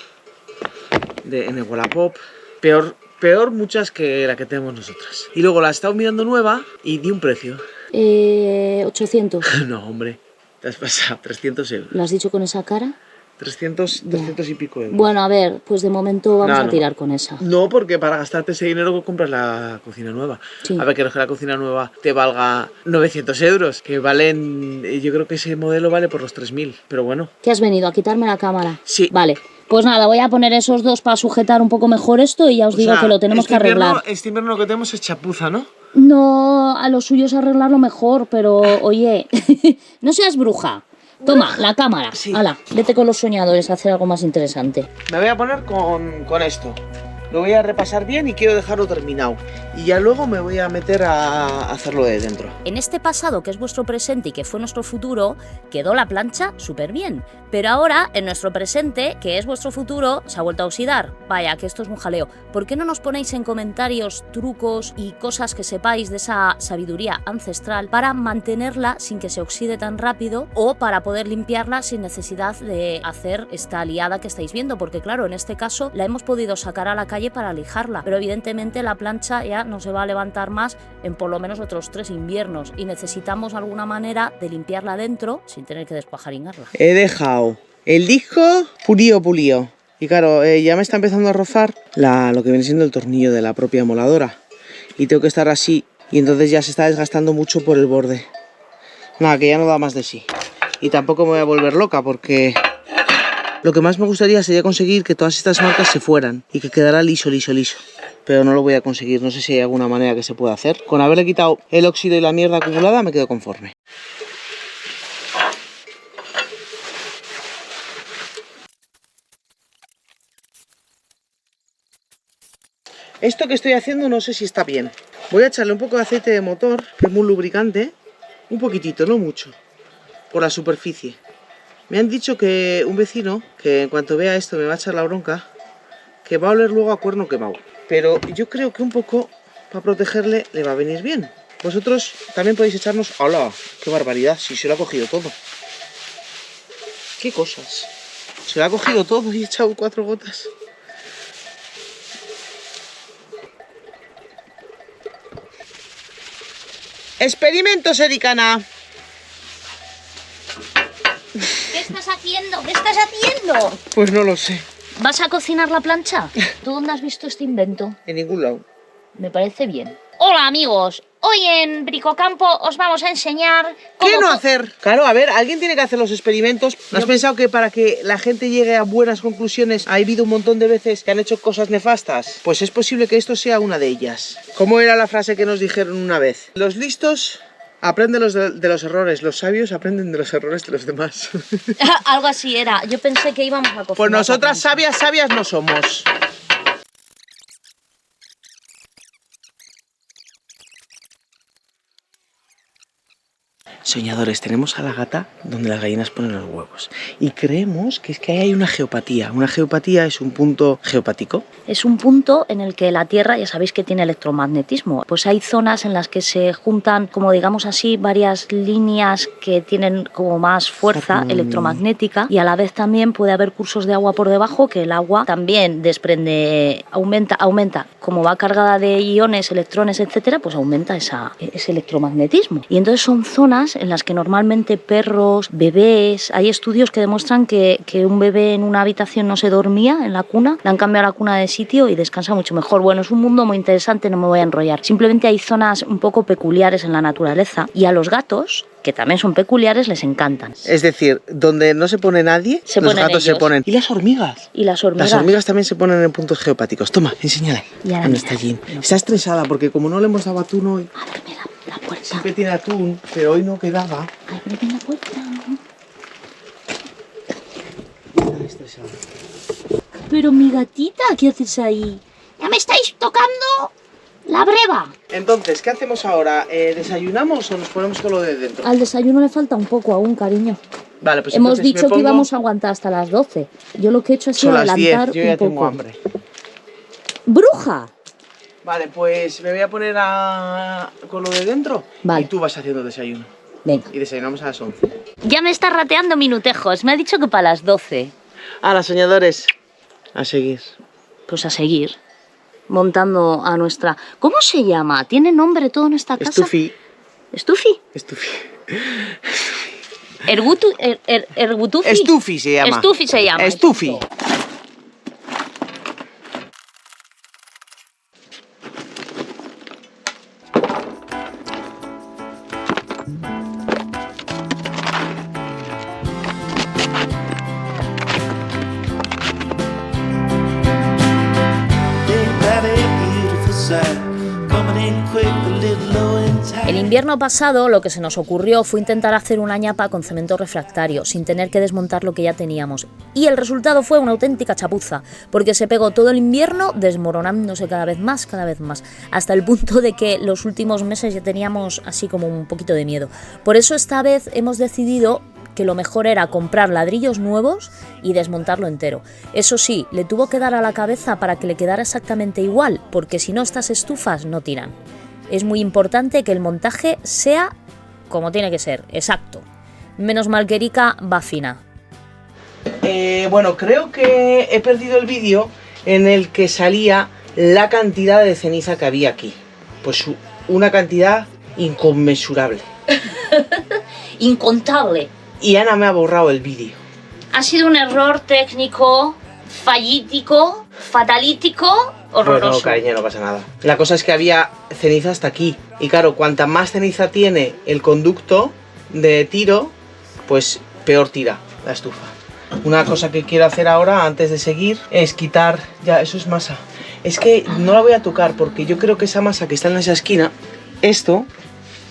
el Wallapop. Peor muchas que la que tenemos nosotras. Y luego la he estado mirando nueva y di un precio. 800. No, hombre, te has pasado, 300 euros. ¿Lo has dicho con esa cara? 300 y pico euros. Bueno, a ver, pues de momento vamos a tirar con esa. No, porque para gastarte ese dinero compras la cocina nueva. Sí. A ver, que no es que la cocina nueva te valga 900 euros, que valen, yo creo que ese modelo vale por los 3.000, pero bueno. ¿Qué has venido? ¿A quitarme la cámara? Sí. Vale, pues nada, voy a poner esos dos para sujetar un poco mejor esto y ya os digo que lo tenemos que arreglar. Este invierno lo que tenemos es chapuza, ¿no? No, a lo suyo es arreglarlo mejor, pero oye, no seas bruja. Toma, la cámara. Sí. Hala, vete con los soñadores a hacer algo más interesante. Me voy a poner con esto. Lo voy a repasar bien y quiero dejarlo terminado. Y ya luego me voy a meter a hacerlo de dentro. En este pasado, que es vuestro presente y que fue nuestro futuro, quedó la plancha súper bien. Pero ahora, en nuestro presente, que es vuestro futuro, se ha vuelto a oxidar. Vaya, que esto es un jaleo. ¿Por qué no nos ponéis en comentarios trucos y cosas que sepáis de esa sabiduría ancestral para mantenerla sin que se oxide tan rápido o para poder limpiarla sin necesidad de hacer esta liada que estáis viendo? Porque claro, en este caso la hemos podido sacar a la calle para lijarla, pero evidentemente la plancha ya no se va a levantar más en por lo menos otros 3 inviernos y necesitamos alguna manera de limpiarla dentro sin tener que despajaringarla. He dejado el disco pulido. Y claro, ya me está empezando a rozar lo que viene siendo el tornillo de la propia moladora. Y tengo que estar así. Y entonces ya se está desgastando mucho por el borde. Nada, que ya no da más de sí. Y tampoco me voy a volver loca porque lo que más me gustaría sería conseguir que todas estas marcas se fueran y que quedara liso. Pero no lo voy a conseguir, no sé si hay alguna manera que se pueda hacer. Con haberle quitado el óxido y la mierda acumulada me quedo conforme. Esto que estoy haciendo no sé si está bien. Voy a echarle un poco de aceite de motor, que es muy lubricante. Un poquitito, no mucho. Por la superficie. Me han dicho que un vecino, que en cuanto vea esto me va a echar la bronca, que va a oler luego a cuerno quemado. Pero yo creo que un poco, para protegerle, le va a venir bien. Vosotros también podéis echarnos... ¡Hala! ¡Qué barbaridad! Si se lo ha cogido todo. ¡Qué cosas! Se lo ha cogido todo y he echado 4 gotas. ¡Experimentos, Ericana! ¿Qué estás haciendo? ¿Qué estás haciendo? Pues no lo sé. ¿Vas a cocinar la plancha? ¿Tú dónde has visto este invento? En ningún lado. Me parece bien. Hola amigos, hoy en Bricocampo os vamos a enseñar cómo... ¿Qué no hacer? Claro, a ver, alguien tiene que hacer los experimentos. ¿No has pensado que para que la gente llegue a buenas conclusiones ha habido un montón de veces que han hecho cosas nefastas? Pues es posible que esto sea una de ellas. ¿Cómo era la frase que nos dijeron una vez? Los listos aprenden de los errores, los sabios aprenden de los errores de los demás. Algo así era, yo pensé que íbamos a cocinar. Pues nosotras sabias no somos. Soñadores, tenemos a la gata donde las gallinas ponen los huevos y creemos que es que ahí hay una geopatía. Una geopatía es un punto geopático. Es un punto en el que la Tierra, ya sabéis que tiene electromagnetismo. Pues hay zonas en las que se juntan, como digamos así, varias líneas que tienen como más fuerza electromagnética y a la vez también puede haber cursos de agua por debajo que el agua también desprende, aumenta. Como va cargada de iones, electrones, etcétera, pues aumenta ese electromagnetismo. Y entonces son zonas en las que normalmente perros, bebés, hay estudios que demuestran que un bebé en una habitación no se dormía en la cuna, le han cambiado la cuna de sitio y descansa mucho mejor. Bueno, es un mundo muy interesante, no me voy a enrollar. Simplemente hay zonas un poco peculiares en la naturaleza y a los gatos, que también son peculiares, les encantan. Es decir, donde no se pone nadie, los gatos se ponen. ¿Y las hormigas? Y las hormigas. Las hormigas también se ponen en puntos geopáticos. Toma, enséñale. ¿Dónde está Jean? Está estresada porque como no le hemos dado atún hoy... Ábreme la puerta. Siempre tiene atún, pero hoy no quedaba. Ábreme la puerta. Está estresada. Pero mi gatita, ¿qué haces ahí? Ya me estáis tocando la breva. Entonces, ¿qué hacemos ahora? ¿Desayunamos o nos ponemos con lo de dentro? Al desayuno le falta un poco aún, cariño. Vale, pues hemos entonces dicho que íbamos a aguantar hasta las 12. Yo lo que he hecho ha sido Son las 10, adelantar yo ya un poco. tengo hambre. ¡Bruja! Vale, pues me voy a poner con lo de dentro. Vale. Y tú vas haciendo desayuno. Venga. Y desayunamos a las 11. Ya me está rateando minutejos. Me ha dicho que para las 12. ¡Hala, soñadores! A seguir. Pues a seguir. Montando a nuestra... ¿Cómo se llama? ¿Tiene nombre todo en esta casa? Estufi. ¿Estufi? Estufi. Ergutufi. Estufi se llama. Estufi se llama. Estufi. Coming in quick El invierno pasado lo que se nos ocurrió fue intentar hacer una ñapa con cemento refractario, sin tener que desmontar lo que ya teníamos. Y el resultado fue una auténtica chapuza, porque se pegó todo el invierno desmoronándose cada vez más, hasta el punto de que los últimos meses ya teníamos así como un poquito de miedo. Por eso esta vez hemos decidido que lo mejor era comprar ladrillos nuevos y desmontarlo entero. Eso sí, le tuvo que dar a la cabeza para que le quedara exactamente igual, porque si no estas estufas no tiran. Es muy importante que el montaje sea como tiene que ser, exacto. Menos mal que Erika va fina. Bueno, creo que he perdido el vídeo en el que salía la cantidad de ceniza que había aquí. Pues una cantidad inconmensurable. Incontable. Y Ana me ha borrado el vídeo. Ha sido un error técnico, fallítico, fatalítico, horroroso. Bueno, cariño, no pasa nada. La cosa es que había ceniza hasta aquí. Y claro, cuanta más ceniza tiene el conducto de tiro, pues peor tira la estufa. Una cosa que quiero hacer ahora, antes de seguir, es quitar... Ya, eso es masa. Es que no la voy a tocar porque yo creo que esa masa que está en esa esquina, esto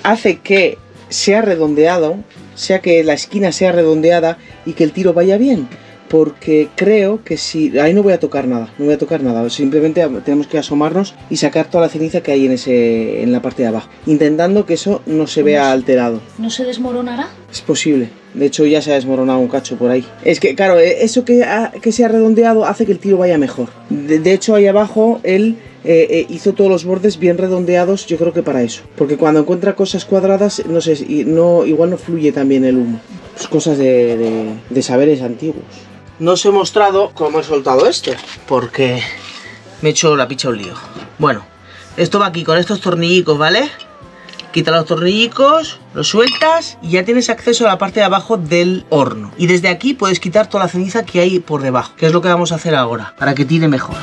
hace que sea redondeado, sea que la esquina sea redondeada y que el tiro vaya bien. Porque creo que si... Ahí no voy a tocar nada, simplemente tenemos que asomarnos y sacar toda la ceniza que hay en la parte de abajo, intentando que eso no se vea alterado. ¿No se desmoronará? Es posible, de hecho ya se ha desmoronado un cacho por ahí. Es que claro, eso que se ha redondeado hace que el tiro vaya mejor. De hecho ahí abajo él hizo todos los bordes bien redondeados, yo creo que para eso. Porque cuando encuentra cosas cuadradas, no sé, igual no fluye tan bien el humo. Pues cosas de saberes antiguos. No os he mostrado cómo he soltado esto, porque me he hecho la picha un lío. Bueno, esto va aquí con estos tornillicos, ¿vale? Quita los tornillicos, los sueltas y ya tienes acceso a la parte de abajo del horno. Y desde aquí puedes quitar toda la ceniza que hay por debajo, que es lo que vamos a hacer ahora, para que tire mejor.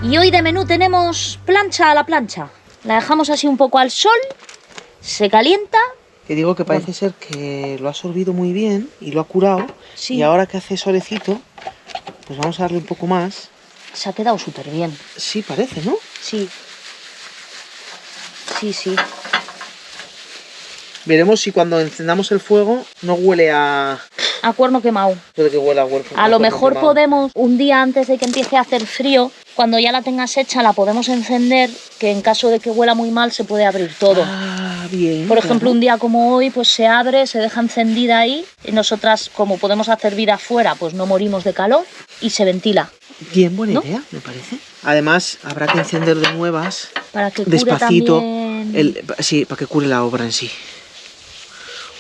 Y hoy de menú tenemos plancha a la plancha. La dejamos así un poco al sol, se calienta. Que digo que parece ser que lo ha sorbido muy bien y lo ha curado. Sí. Y ahora que hace solecito, pues vamos a darle un poco más. Se ha quedado súper bien. Sí, parece, ¿no? Sí. Sí. Veremos si cuando encendamos el fuego no huele a cuerno quemado. Puede que huela a huerto. A lo mejor quemado. Podemos, un día antes de que empiece a hacer frío, cuando ya la tengas hecha, la podemos encender, que en caso de que huela muy mal se puede abrir todo. Ah, bien. Por ejemplo, un día como hoy, pues se abre, se deja encendida ahí, y nosotras, como podemos hacer vida afuera, pues no morimos de calor y se ventila. Bien, buena idea, me parece. Además, habrá que encender de nuevas, para que cure despacito, también... sí, para que cure la obra en sí.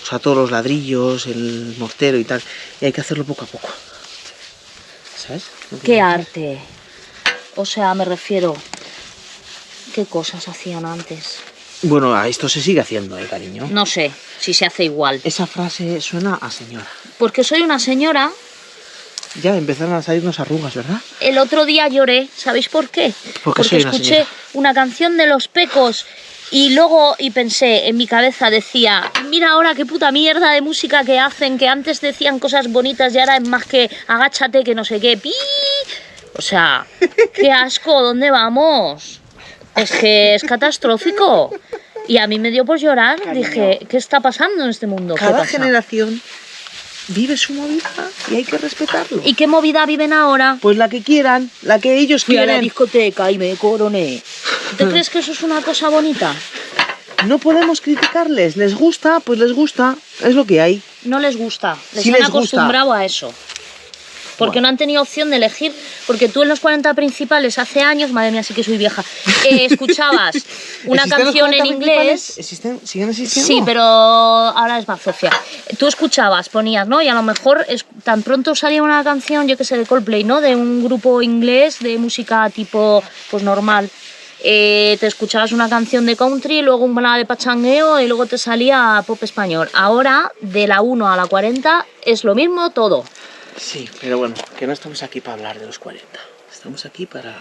O sea, todos los ladrillos, el mortero y tal. Y hay que hacerlo poco a poco. ¿Sabes? ¡Qué arte! O sea, me refiero... ¿Qué cosas hacían antes? Bueno, a esto se sigue haciendo, cariño. No sé si se hace igual. Esa frase suena a señora. Porque soy una señora... Ya empezaron a salirnos arrugas, ¿verdad? El otro día lloré, ¿sabéis por qué? Porque escuché una canción de Los Pecos y luego pensé, en mi cabeza decía, mira ahora qué puta mierda de música que hacen, que antes decían cosas bonitas y ahora es más que agáchate, que no sé qué. ¡Pi! O sea, qué asco, ¿dónde vamos? Es que es catastrófico. Y a mí me dio por llorar, cariño. Dije, ¿qué está pasando en este mundo? Cada generación vive su movida y hay que respetarlo. ¿Y qué movida viven ahora? Pues la que quieran, la que ellos Fui quieren. a la discoteca y me coroné. ¿Te crees que eso es una cosa bonita? No podemos criticarles, les gusta, pues les gusta, es lo que hay. No les gusta, sí han acostumbrado a eso. Porque no han tenido opción de elegir, porque tú en los 40 principales hace años, madre mía, sí que soy vieja, escuchabas una canción en inglés. ¿Siguen existiendo? Sí, pero ahora es bazofia. Tú escuchabas, ponías, ¿no? Y a lo mejor tan pronto salía una canción, yo que sé, de Coldplay, ¿no? De un grupo inglés de música tipo, pues normal. Te escuchabas una canción de country, luego una de pachangueo y luego te salía pop español. Ahora, de la 1 a la 40, es lo mismo todo. Sí, pero bueno, que no estamos aquí para hablar de los 40. Estamos aquí para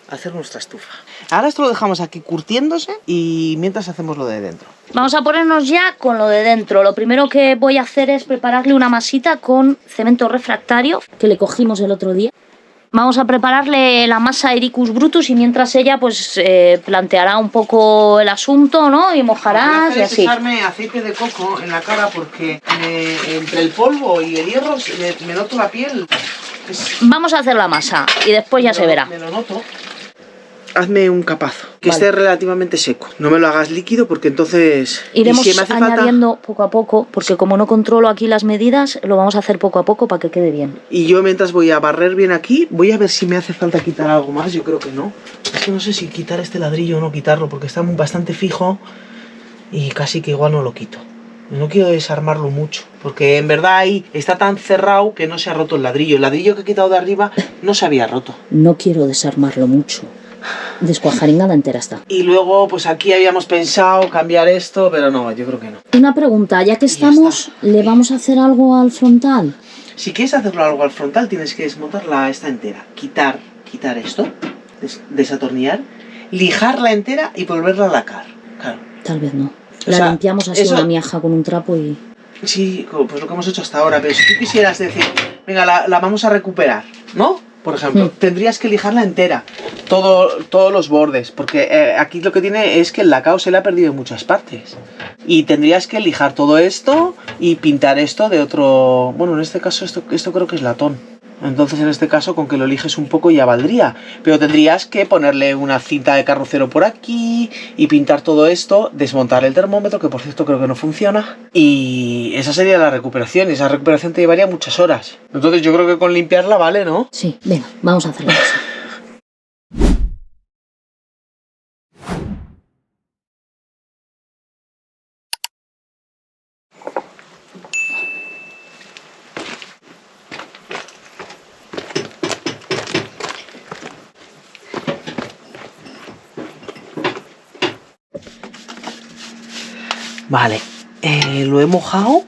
hacer nuestra estufa. Ahora esto lo dejamos aquí curtiéndose y mientras hacemos lo de dentro. Vamos a ponernos ya con lo de dentro. Lo primero que voy a hacer es prepararle una masita con cemento refractario que le cogimos el otro día. Vamos a prepararle la masa a Ericus Brutus y mientras ella pues planteará un poco el asunto, ¿no? Y mojarás y así. Echarme aceite de coco en la cara porque entre el polvo y el hierro me noto la piel. Vamos a hacer la masa y después ya se verá. Me lo noto. Hazme un capazo, que Vale. esté relativamente seco. No me lo hagas líquido porque entonces... Iremos y si me hace añadiendo poco a poco, porque como no controlo aquí las medidas, lo vamos a hacer poco a poco para que quede bien. Y yo mientras voy a barrer bien aquí, voy a ver si me hace falta quitar algo más. Yo creo que no. Es que no sé si quitar este ladrillo o no quitarlo, porque está bastante fijo y casi que igual no lo quito. No quiero desarmarlo mucho, porque en verdad ahí está tan cerrado que no se ha roto el ladrillo. El ladrillo que he quitado de arriba no se había roto. No quiero desarmarlo mucho. Descuajaringada entera está. Y luego, pues aquí habíamos pensado cambiar esto, pero no, yo creo que no. Una pregunta, ya que estamos, ¿le vamos a hacer algo al frontal? Si quieres hacerlo algo al frontal, tienes que desmontarla esta entera. Quitar esto, desatornillar, lijarla entera y volverla a lacar. Claro. Tal vez no. O La sea, limpiamos así eso- una miaja con un trapo y... Sí, pues lo que hemos hecho hasta ahora, pero si tú quisieras decir, venga, la vamos a recuperar, ¿no? Por ejemplo, tendrías que lijarla entera, todos los bordes, porque aquí lo que tiene es que el lacao se le ha perdido en muchas partes. Y tendrías que lijar todo esto y pintar esto de otro... Bueno, en este caso esto creo que es latón. Entonces en este caso con que lo eliges un poco ya valdría. Pero tendrías que ponerle una cinta de carrocero por aquí y pintar todo esto, desmontar el termómetro, que por cierto creo que no funciona. Y esa sería la recuperación. Y esa recuperación te llevaría muchas horas. Entonces yo creo que con limpiarla vale, ¿no? Sí, venga, vamos a hacerlo así. Vale, lo he mojado.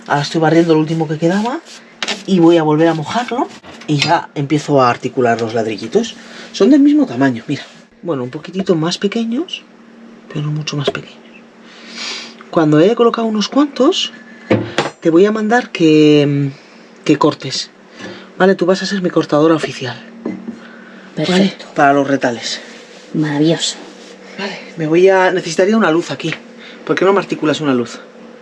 Ahora estoy barriendo lo último que quedaba. Y voy a volver a mojarlo. Y ya empiezo a articular los ladrillitos. Son del mismo tamaño, mira. Bueno, un poquitito más pequeños, pero no mucho más pequeños. Cuando haya colocado unos cuantos, te voy a mandar que cortes. Vale, tú vas a ser mi cortadora oficial. Perfecto. Vale, para los retales. Maravilloso. Vale, necesitaría una luz aquí. ¿Por qué no me articulas una luz?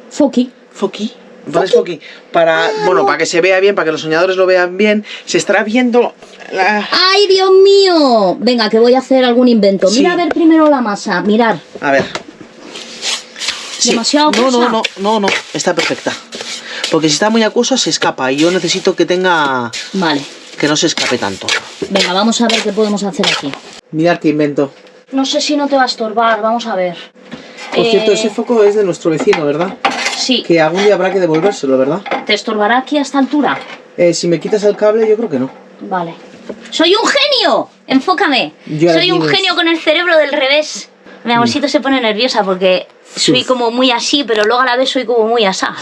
Foki. Foki. ¿Pones foki? Para que se vea bien, para que los soñadores lo vean bien. Se estará viendo la... ¡Ay, Dios mío! Venga, que voy a hacer algún invento. Sí. Mira a ver primero la masa. Mirar. A ver. Sí. ¿Demasiado acuosa? No. Está perfecta. Porque si está muy acuosa se escapa. Y yo necesito que tenga... Vale. Que no se escape tanto. Venga, vamos a ver qué podemos hacer aquí. Mirad qué invento. No sé si no te va a estorbar. Vamos a ver. Por cierto, ese foco es de nuestro vecino, ¿verdad? Sí. Que algún día habrá que devolvérselo, ¿verdad? ¿Te estorbará aquí a esta altura? Si me quitas el cable, yo creo que no. Vale. ¡Soy un genio! ¡Enfócame! Yo ahora Soy un tienes- genio con el cerebro del revés. Mi amorcito se pone nerviosa porque soy como muy así, pero luego a la vez soy como muy asá.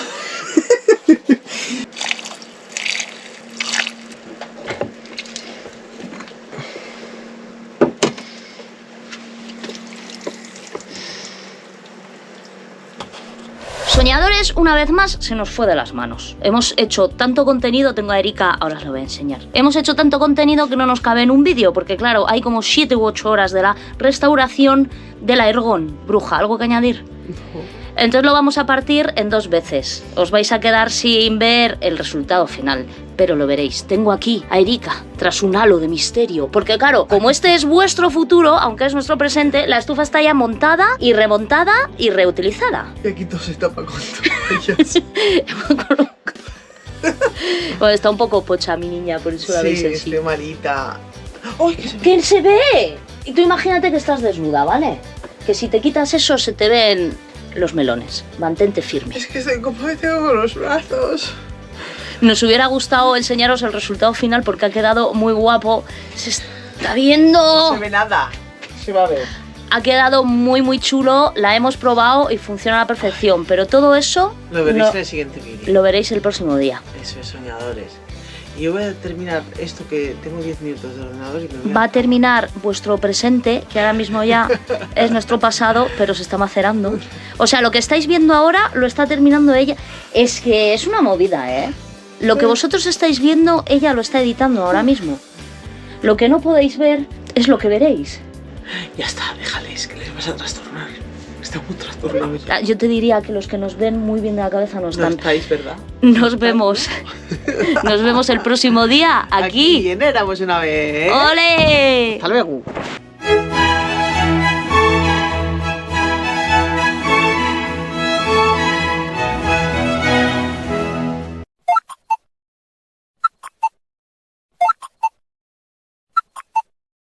Soñadores, una vez más, se nos fue de las manos. Hemos hecho tanto contenido, tengo a Erika, ahora os lo voy a enseñar. Hemos hecho tanto contenido que no nos cabe en un vídeo, porque claro, hay como 7 u 8 horas de la restauración de la Ergon. Bruja, ¿algo que añadir? Entonces lo vamos a partir en 2 veces. Os vais a quedar sin ver el resultado final, pero lo veréis. Tengo aquí a Erika, tras un halo de misterio. Porque claro, como este es vuestro futuro, aunque es nuestro presente, la estufa está ya montada y remontada y reutilizada. Y aquí todo se tapa con toallas. Bueno, está un poco pocha mi niña, por eso la veis así. estoy malita. ¡Ay, que se ve! ¡Que se ve! Y tú imagínate que estás desnuda, ¿vale? Que si te quitas eso se te ven los melones. Mantente firme. Es que estoy como tengo con los brazos. Nos hubiera gustado enseñaros el resultado final porque ha quedado muy guapo. Se está viendo. No se ve nada. Se va a ver. Ha quedado muy muy chulo. La hemos probado y funciona a la perfección. Pero todo eso Lo veréis en el siguiente vídeo. lo veréis el próximo día. Eso es, soñadores. Y yo voy a terminar esto que tengo 10 minutos de ordenador y me voy Va a terminar vuestro presente, que ahora mismo ya es nuestro pasado, pero se está macerando. O sea, lo que estáis viendo ahora lo está terminando ella. Es que es una movida, ¿eh? Lo que vosotros estáis viendo, ella lo está editando ahora mismo. Lo que no podéis ver es lo que veréis. Ya está, déjales, que les vas a trastornar. Están muy trastornados. Yo te diría que los que nos ven muy bien de la cabeza no No están. estáis, ¿verdad? Nos vemos. Nos vemos el próximo día aquí. En Éramos una vez. ¡Ole! Hasta luego.